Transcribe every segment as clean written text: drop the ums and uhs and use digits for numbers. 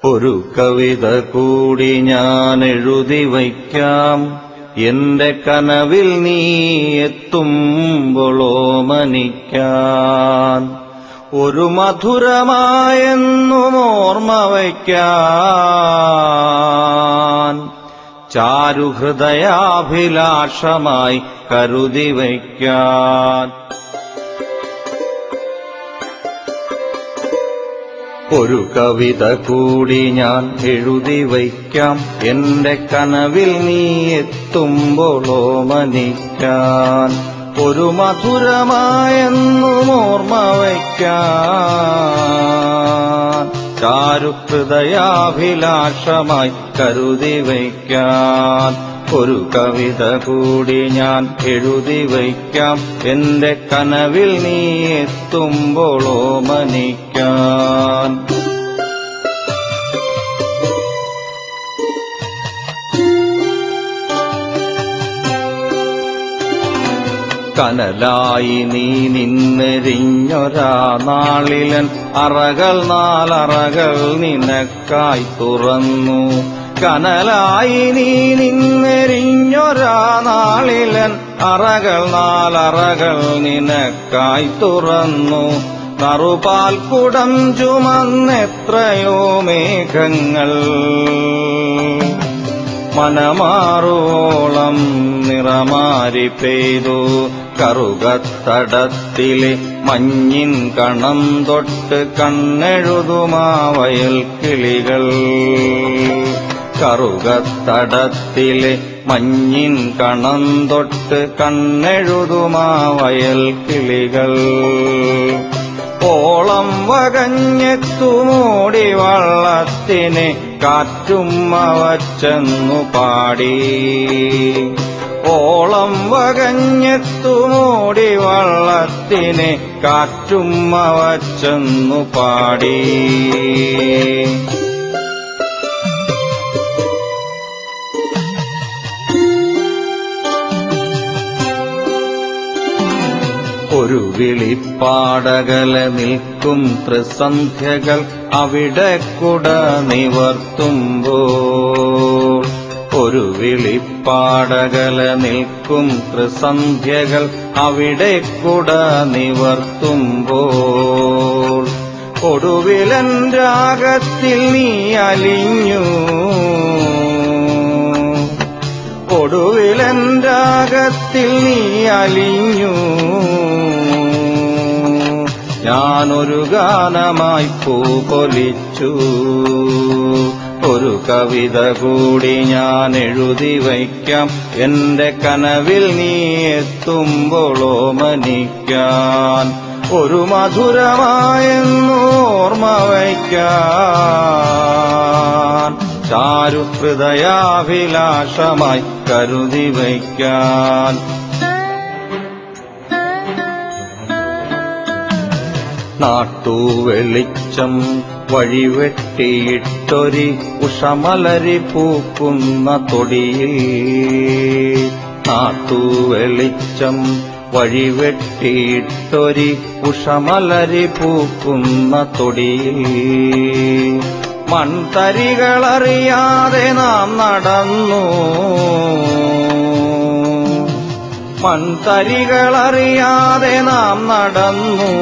ഒരു കവിത കൂടി ഞാൻ എഴുതി വയ്ക്കാം, എന്റെ കനവിൽ നീ എത്തുമ്പോളോമനിക്കാൻ. ഒരു മധുരമായെന്നും ഓർമ്മ വയ്ക്കാൻ, ചാരുഹൃദയാഭിലാഷമായി കരുതി വയ്ക്കാൻ. ഒരു കവിത കൂടി ഞാൻ എഴുതി വയ്ക്കാം, എന്റെ കനവിൽ നീ എത്തുമ്പോളോമനിക്കാൻ. ഒരു മധുരമായെന്നും ഓർമ്മ വയ്ക്കാൻ, ചാരുഹൃദയാഭിലാഷമായി കരുതി വയ്ക്കാൻ. ഒരു കവിത കൂടി ഞാൻ എഴുതി വയ്ക്കാം, എന്റെ കനവിൽ നീ എത്തുമ്പോളോമനിക്കാൻ. കനലായി നീ നിന്നെരിഞ്ഞൊരാ നാളിലൻ അറകൾ നാലറകൾ നിനക്കായി തുറന്നു. കനലായി നീ നിന്നെരിഞ്ഞൊരാ നാളിലൻ അറകൾ നാലറകൾ നിനക്കായി തുറന്നു. നറുപാൽ കുടം ചുമന്നെത്രയോ മേഘങ്ങൾ മനമാറോളം നിറമാരി പെയ്തു. കറുകത്തടത്തിലെ മഞ്ഞിൻ കണം തൊട്ട് കണ്ണെഴുതുമാ വയൽ കിളികൾ. കറുകത്തടത്തിലെ മഞ്ഞിൻ കണം തൊട്ട് കണ്ണെഴുതുമാ വയൽ കിളികൾ. ഓളം വകഞ്ഞെത്തുമോടി വള്ളത്തിനെ കാറ്റുമ്മ വച്ചെന്നു പാടി. ഓളം വകഞ്ഞെത്തുമോടി വള്ളത്തിനെ കാറ്റുമ്മ വച്ചെന്നു പാടി. ഒരു വിളിപ്പാടകലെ നിൽക്കും ത്രിസന്ധ്യകൾ അവിടെ കുട നിവർത്തുമ്പോൾ. ഒരു വിളിപ്പാടകലെ നിൽക്കും ത്രിസന്ധ്യകൾ അവിടെ കുട നിവർത്തുമ്പോൾ. ഒടുവിലൻ രാഗത്തിൽ നീ അലിഞ്ഞു, ഒടുവിലൻ രാഗത്തിൽ നീ അലിഞ്ഞു. ഞാനൊരു ഗാനമായി പൂപൊലിച്ചു. ഒരു കവിത കൂടി ഞാൻ എഴുതി വയ്ക്കാം, എന്റെ കനവിൽ നീ എത്തുമ്പോളോമനിക്കാൻ. ഒരു മധുരമായെന്നോർമ്മ വയ്ക്കാൻ, ചാരുഹൃദയാഭിലാഷമായി കരുതി വയ്ക്കാൻ. നാട്ടുവെളിച്ചം വഴിവെട്ടിയിട്ടൊരി ഉഷമലരി പൂക്കുന്ന തൊടിയിൽ. നാട്ടുവെളിച്ചം വഴിവെട്ടിയിട്ടൊരി ഉഷമലരി പൂക്കുന്ന തൊടിയിൽ. മൺതരികളറിയാതെ നാം നടന്നു, മൺതരികളറിയാതെ നാം നടന്നു.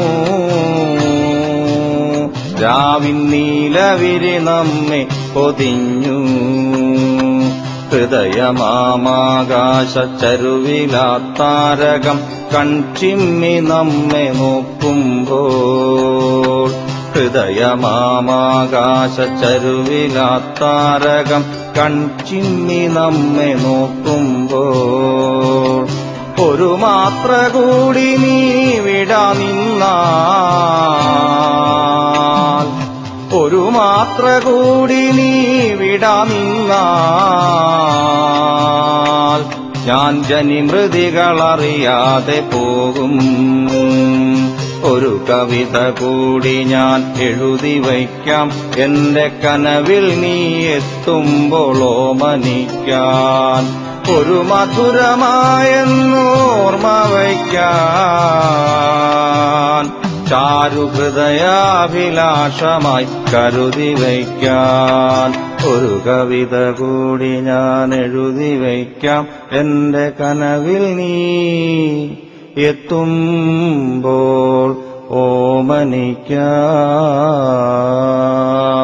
രാവിൻ നീലവിരി നമ്മെ പൊതിഞ്ഞു. ഹൃദയമാകാശച്ചരുവിലാത്താരകം കൺചിമ്മി നമ്മെ നോക്കുമ്പോൾ. ഹൃദയമാകാശച്ചരുവിലാത്താരകം കൺചിമ്മി നമ്മെ നോക്കുമ്പോൾ. ഒരു മാത്ര കൂടി നീ വിടാ നിന്നാൽ, ഒരു മാത്ര കൂടി നീ വിടാ നിന്നാൽ, ഞാൻ ജനിമൃതികളറിയാതെ പോകും. ഒരു കവിത കൂടി ഞാൻ എഴുതി വയ്ക്കാം, എന്റെ കനവിൽ നീ എത്തുമ്പോളോമനിക്കാൻ. ഒരു മധുരമായെന്നോർമ്മ വയ്ക്കാൻ, ചാരുഹൃദയാഭിലാഷമായി കരുതി വയ്ക്കാൻ ഒരു കവിത കൂടി ഞാൻ എഴുതി വയ്ക്കാം എന്റെ കനവിൽ നീ എത്തുമ്പോൾ ഓമനിക്കാം.